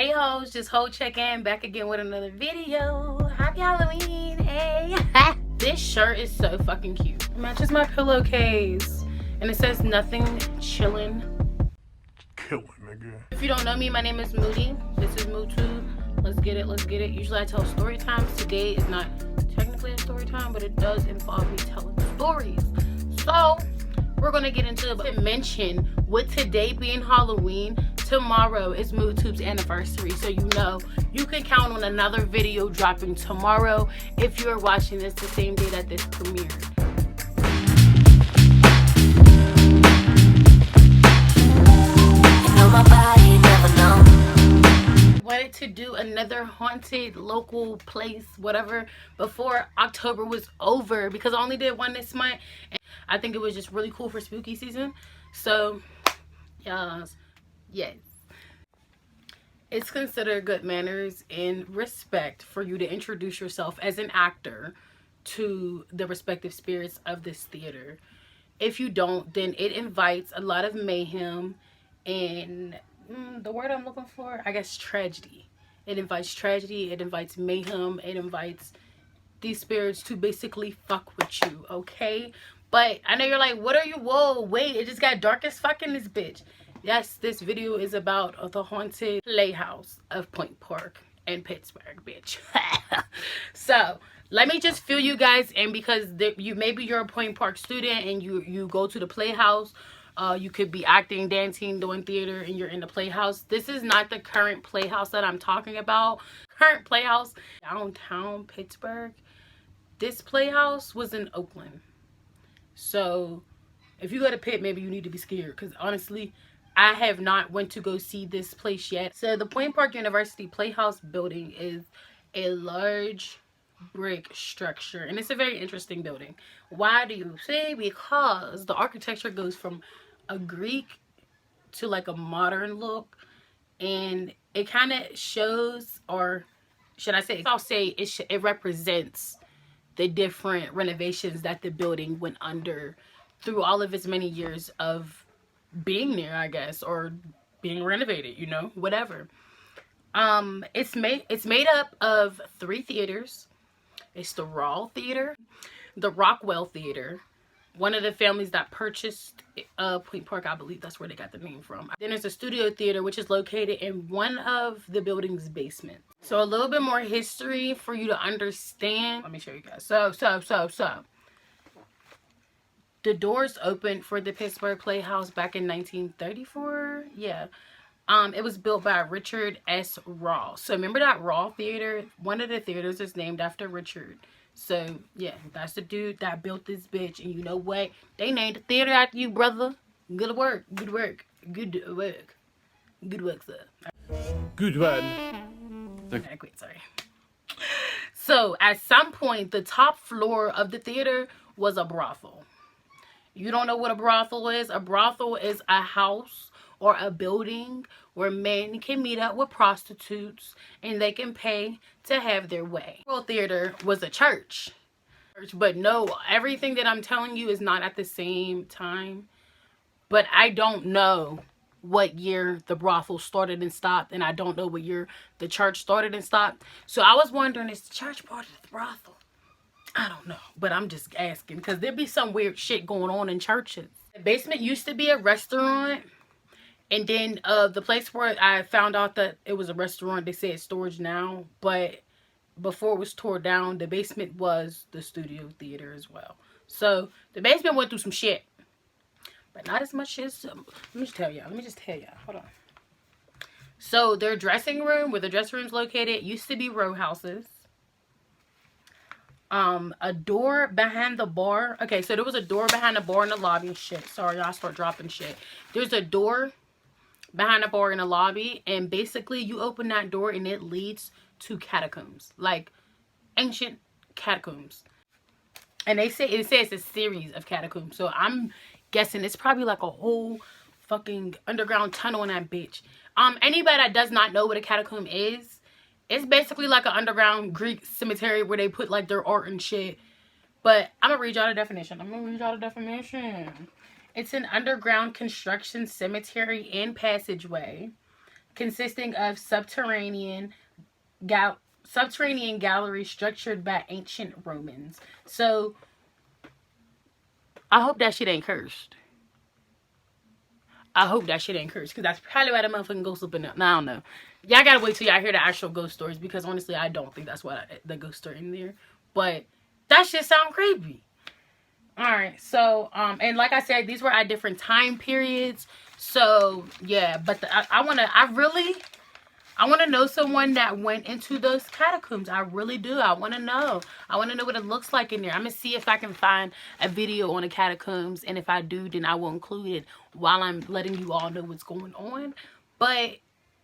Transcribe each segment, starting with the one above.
Hey hoes, just whole check-in, back again with another video. Happy Halloween, hey. This shirt is so fucking cute. It matches my pillowcase. And it says nothing chillin'. Killing, nigga. If you don't know me, my name is Moody. This is Moodtube. Let's get it, let's get it. Usually I tell story times. Today is not technically a story time, but it does involve me telling stories. So, we're gonna get into it. But mention, with today being Halloween, tomorrow is Moodtube's anniversary, so you know you can count on another video dropping tomorrow if you're watching this the same day that this premiered. Wanted to do another haunted local place, whatever, before October was over because I only did one this month, and I think it was just really cool for spooky season. So, yes. It's considered good manners and respect for you to introduce yourself as an actor to the respective spirits of this theater. If you don't, then it invites a lot of mayhem and the word I'm looking for, I guess, tragedy. It invites tragedy, it invites mayhem, it invites these spirits to basically fuck with you, okay? But I know you're like, what are you? Whoa, wait, it just got dark as fuck in this bitch. Yes, this video is about the haunted Playhouse of Point Park in Pittsburgh, bitch. So, let me just fill you guys in because maybe you're a Point Park student and you go to the Playhouse. You could be acting, dancing, doing theater, and you're in the Playhouse. This is not the current Playhouse that I'm talking about. Current Playhouse, downtown Pittsburgh. This Playhouse was in Oakland. So, if you go to Pitt, maybe you need to be scared because honestly, I have not went to go see this place yet. So the Point Park University Playhouse building is a large brick structure, and it's a very interesting building. Why do you say? Because the architecture goes from a Greek to like a modern look, and it kind of shows, or should I say, I'll say it represents the different renovations that the building went under through all of its many years of being there, I guess, or being renovated, you know, whatever. It's made up of 3 theaters. It's the Raw Theater, the Rockwell Theater, one of the families that purchased Point Park, I believe that's where they got the name from. Then there's a Studio Theater, which is located in one of the building's basement. So a little bit more history for you to understand. Let me show you guys. So the doors opened for the Pittsburgh Playhouse back in 1934. Yeah. It was built by Richard S. Raw. So remember that Raw Theater? One of the theaters is named after Richard. So yeah, that's the dude that built this bitch. And you know what? They named the theater after you, brother. Good work. Good work. Good work. Good work, sir. Good one. Okay, quit, sorry. So at some point, the top floor of the theater was a brothel. You don't know what a brothel is? A brothel is a house or a building where men can meet up with prostitutes and they can pay to have their way. The theater was a church. But no, everything that I'm telling you is not at the same time. But I don't know what year the brothel started and stopped, and I don't know what year the church started and stopped. So I was wondering, is the church part of the brothel? I don't know, but I'm just asking because there'd be some weird shit going on in churches. The basement used to be a restaurant, and then the place where I found out that it was a restaurant, they say it's storage now, but before it was torn down, the basement was the Studio Theater as well. So the basement went through some shit, but not as much as let me just tell y'all. Hold on. So their dressing room, where the dressing room's located, used to be row houses. A door behind the bar. Okay, so there was a door behind the bar in the lobby and shit. Sorry, y'all, start dropping shit. There's a door behind the bar in the lobby, and basically you open that door and it leads to catacombs, like ancient catacombs. And it says a series of catacombs. So I'm guessing it's probably like a whole fucking underground tunnel in that bitch. Anybody that does not know what a catacomb is, it's basically like an underground Greek cemetery where they put like their art and shit. But I'm going to read y'all the definition. It's an underground construction, cemetery, and passageway consisting of subterranean galleries structured by ancient Romans. So I hope that shit ain't cursed. I hope that shit ain't cursed, because that's probably why the motherfucking ghost up in there. Now, I don't know. Y'all gotta wait till y'all hear the actual ghost stories, because honestly, I don't think that's what the ghosts are in there. But that shit sound creepy. Alright, so, and like I said, these were at different time periods. So, yeah, but I want to know someone that went into those catacombs. I really do. I want to know. I want to know what it looks like in there. I'm going to see if I can find a video on the catacombs. And if I do, then I will include it while I'm letting you all know what's going on. But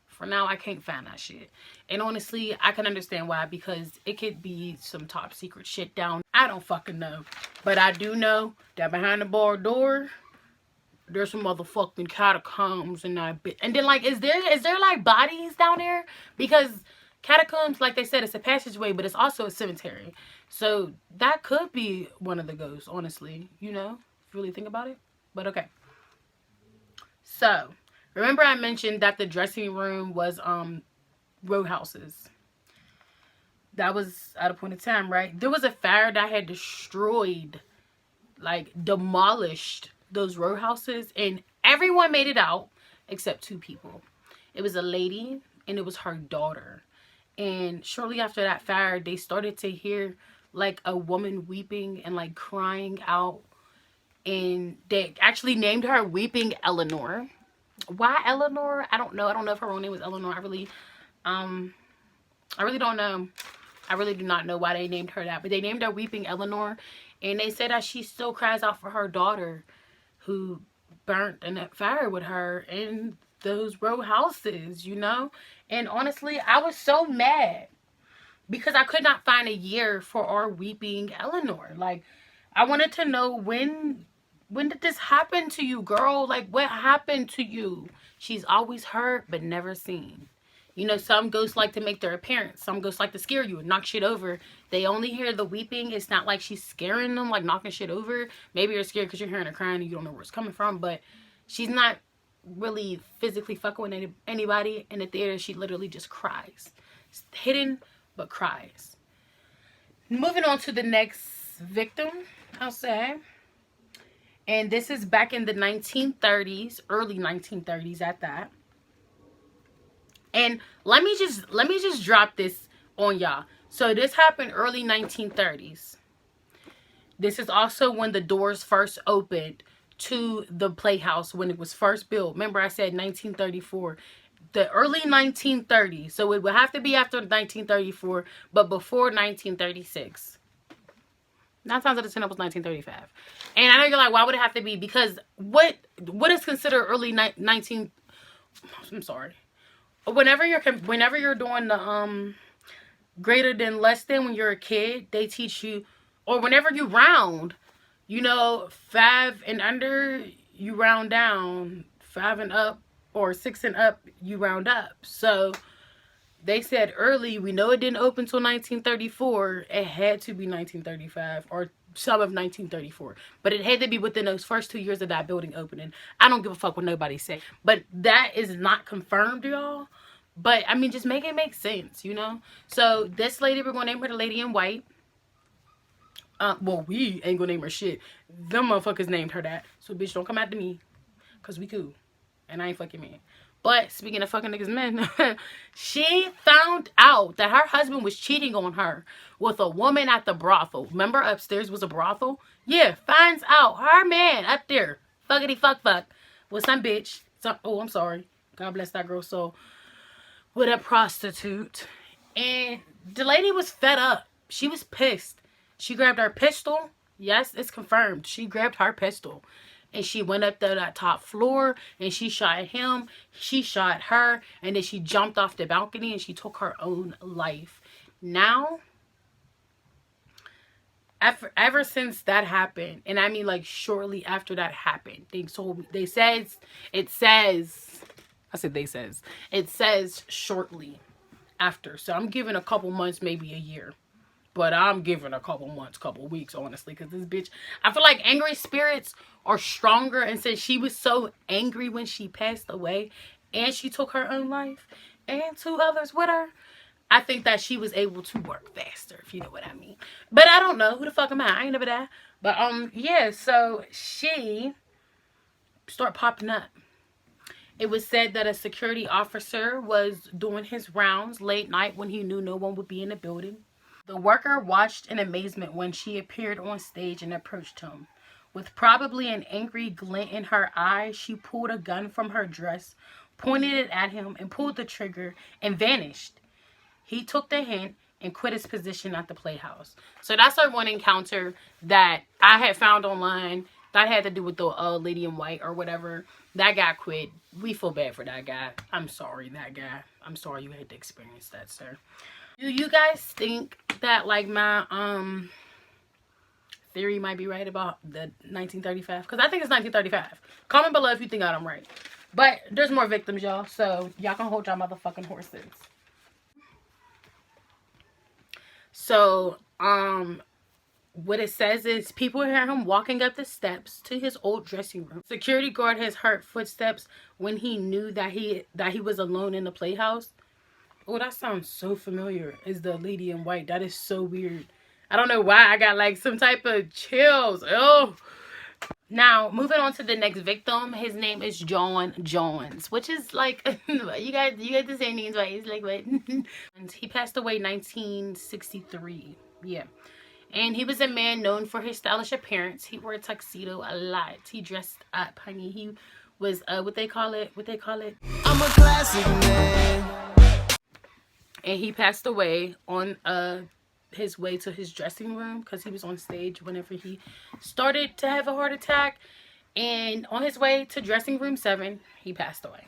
for now, I can't find that shit. And honestly, I can understand why. Because it could be some top secret shit down. I don't fucking know. But I do know that behind the bar door, there's some motherfucking catacombs and that bit. And then, like, is there like bodies down there? Because catacombs, like they said, it's a passageway, but it's also a cemetery. So that could be one of the ghosts, honestly. You know, if you really think about it. But okay. So remember I mentioned that the dressing room was row houses. That was at a point in time, right? There was a fire that had destroyed, like demolished those row houses, and everyone made it out except two people. It was a lady and it was her daughter. And shortly after that fire, they started to hear like a woman weeping and like crying out, and they actually named her Weeping Eleanor. Why Eleanor? I don't know. I don't know if her real name was Eleanor. I really don't know. I really do not know why they named her that, but they named her Weeping Eleanor, and they said that she still cries out for her daughter, who burnt in that fire with her in those row houses, you know? And honestly, I was so mad because I could not find a year for our Weeping Eleanor. Like, I wanted to know when did this happen to you, girl? Like, what happened to you? She's always heard but never seen. You know, some ghosts like to make their appearance. Some ghosts like to scare you and knock shit over. They only hear the weeping. It's not like she's scaring them, like knocking shit over. Maybe you're scared because you're hearing her crying and you don't know where it's coming from. But she's not really physically fucking with anybody in the theater. She literally just cries. It's hidden, but cries. Moving on to the next victim, I'll say. And this is back in the 1930s, early 1930s at that. And let me just drop this on y'all. So this happened early 1930s. This is also when the doors first opened to the Playhouse when it was first built. Remember I said 1934. The early 1930s. So it would have to be after 1934, but before 1936. 9 times out of 10 it was 1935. And I know you're like, why would it have to be? Because what is considered early 19... I'm sorry. Whenever you're doing the greater than less than when you're a kid, they teach you, or whenever you round, you know, 5 and under you round down, 5 and up, or 6 and up you round up. So they said early, we know it didn't open until 1934. It had to be 1935 or some of 1934. But it had to be within those first 2 years of that building opening. I don't give a fuck what nobody say. But that is not confirmed, y'all. But, I mean, just make it make sense, you know? So, this lady, we're going to name her the Lady in White. Well, we ain't going to name her shit. Them motherfuckers named her that. So, bitch, don't come after me. Because we cool. And I ain't fucking man. But, speaking of fucking niggas men, she found out that her husband was cheating on her with a woman at the brothel. Remember upstairs was a brothel? Yeah, finds out her man up there, fuckity fuck, with some bitch. Oh, I'm sorry. God bless that girl's soul. With a prostitute. And the lady was fed up. She was pissed. She grabbed her pistol. Yes, it's confirmed. She grabbed her pistol. And she went up to that top floor and she shot him. She shot her. And then she jumped off the balcony and she took her own life. Now, ever since that happened, and I mean like shortly after that happened, it says shortly after. So I'm giving a couple months, maybe a year. But I'm giving a couple months, couple weeks, honestly. Because this bitch, I feel like angry spirits are stronger. And since she was so angry when she passed away, and she took her own life and 2 others with her, I think that she was able to work faster, if you know what I mean. But I don't know. Who the fuck am I? I ain't never that. But yeah, so she started popping up. It was said that a security officer was doing his rounds late night when he knew no one would be in the building. The worker watched in amazement when she appeared on stage and approached him. With probably an angry glint in her eye, she pulled a gun from her dress, pointed it at him, and pulled the trigger and vanished. He took the hint and quit his position at the Playhouse. So that's our one encounter that I had found online that had to do with the lady in white or whatever. That guy quit. We feel bad for that guy. I'm sorry, that guy. I'm sorry you had to experience that, sir. Do you guys think that, like, my theory might be right about the 1935? Because I think it's 1935. Comment below if you think I'm right. But there's more victims, y'all. So y'all can hold y'all motherfucking horses. So, what it says is people hear him walking up the steps to his old dressing room. Security guard has heard footsteps when he knew that he was alone in the Playhouse. Oh, that sounds so familiar. Is the lady in white? That is so weird. I don't know why I got like some type of chills. Oh. Now, moving on to the next victim. His name is John Johns, which is like, you got the same names, right? It's like, what? And he passed away 1963. Yeah. And he was a man known for his stylish appearance. He wore a tuxedo a lot. He dressed up, honey. He was, what they call it? I'm a classic man. And he passed away on, his way to his dressing room because he was on stage whenever he started to have a heart attack, and on his way to dressing room 7 he passed away.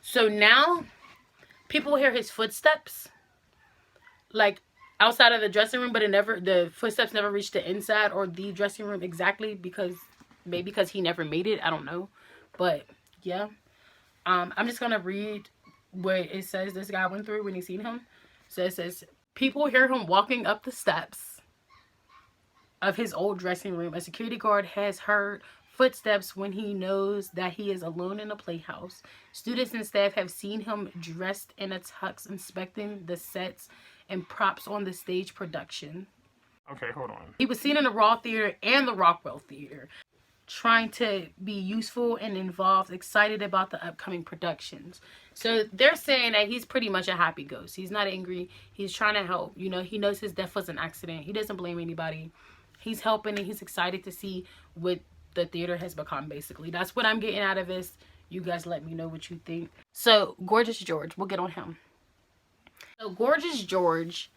So now people hear his footsteps like outside of the dressing room, but the footsteps never reached the inside or the dressing room exactly, because he never made it. I don't know, but yeah. I'm just gonna read what it says this guy went through when he seen him. So it says, people hear him walking up the steps of his old dressing room. A security guard has heard footsteps when he knows that he is alone in a Playhouse. Students and staff have seen him dressed in a tux, inspecting the sets and props on the stage production. Okay, hold on. He was seen in the Raw Theater and the Rockwell Theater, trying to be useful and involved, excited about the upcoming productions. So they're saying that he's pretty much a happy ghost. He's not angry. He's trying to help. You know, he knows his death was an accident. He doesn't blame anybody. He's helping, and he's excited to see what the theater has become, basically. That's what I'm getting out of this. You guys let me know what you think. So, Gorgeous George. We'll get on him. So, Gorgeous George,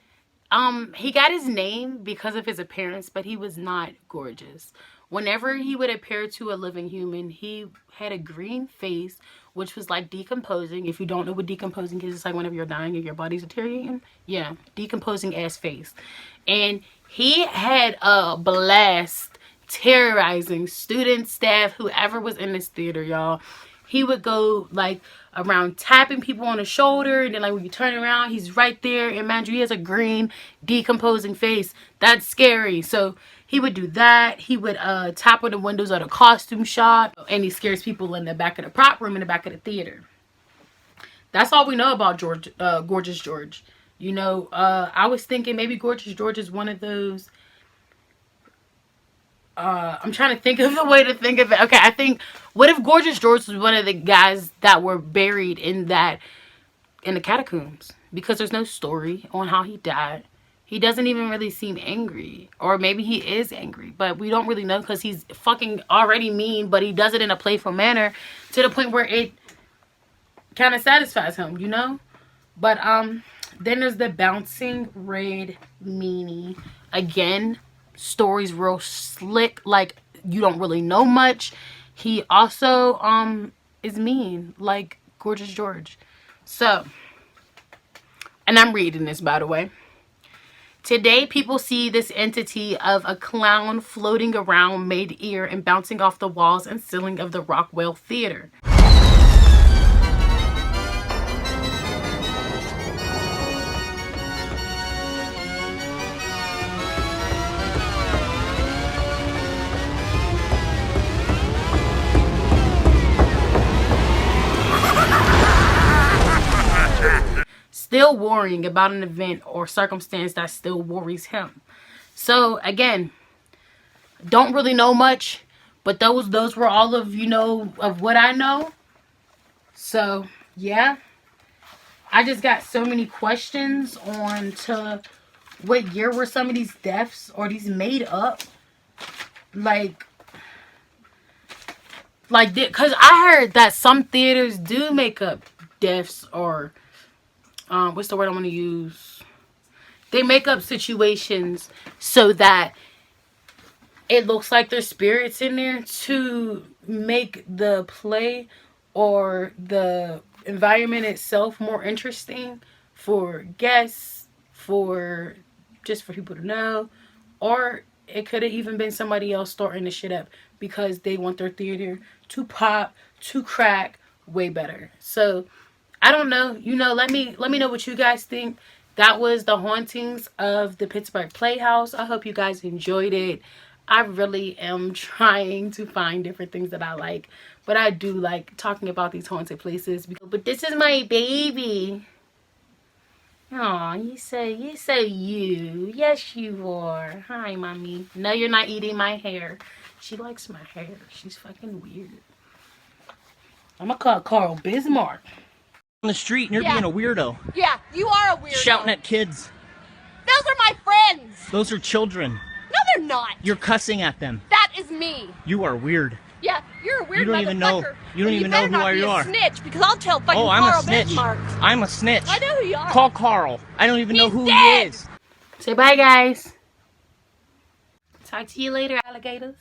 he got his name because of his appearance, but he was not gorgeous. Whenever he would appear to a living human, he had a green face, which was like decomposing. If you don't know what decomposing is, it's like whenever you're dying and your body's deteriorating. Yeah, decomposing ass face. And he had a blast terrorizing students, staff, whoever was in this theater, y'all. He would go like around tapping people on the shoulder, and then like when you turn around, he's right there. And mind you, he has a green decomposing face. That's scary. So he would do that. He would tap on the windows of the costume shop, and he scares people in the back of the prop room, in the back of the theater. That's all we know about Gorgeous George. You know, I was thinking maybe Gorgeous George is one of those. I'm trying to think of the way to think of it. Okay, I think, what if Gorgeous George was one of the guys that were buried in the catacombs? Because there's no story on how he died. He doesn't even really seem angry. Or maybe he is angry, but we don't really know because he's fucking already mean, but he does it in a playful manner to the point where it kind of satisfies him, you know? But then there's the Bouncing Red Meanie. Again, story's real slick, like you don't really know much. He also is mean like Gorgeous George. So, and I'm reading this, by the way. Today, people see this entity of a clown floating around mid-air and bouncing off the walls and ceiling of the Rockwell Theater. still worrying about an event or circumstance that still worries him. So again, don't really know much, but those were all of, you know, of what I know. So yeah, I just got so many questions on to what year were some of these deaths, or these made up, like because I heard that some theaters do make up deaths, or what's the word I want to use? They make up situations so that it looks like there's spirits in there to make the play or the environment itself more interesting for guests, for just for people to know, or it could have even been somebody else starting the shit up because they want their theater to pop, to crack way better. So I don't know. You know, let me know what you guys think. That was the hauntings of the Pittsburgh Playhouse. I hope you guys enjoyed it. I really am trying to find different things that I like, but I do like talking about these haunted places. But this is my baby. Oh, you say you. Yes, you are. Hi, mommy. No, you're not eating my hair. She likes my hair. She's fucking weird. I'm gonna call Carl Bismarck On the street and you're being a weirdo. Yeah, you are a weirdo. Shouting at kids. Those are my friends. Those are children. No, they're not. You're cussing at them. That is me. You are weird. Yeah, you're a weird You don't even know. motherfucker. You don't And even know who better not you be are. a snitch, because I'll tell fucking Oh, I'm Carl a snitch. Bismarck. I'm a snitch. I know who you are. Call Carl. I don't even know He's who dead. he is. Say bye, guys. Talk to you later, alligators.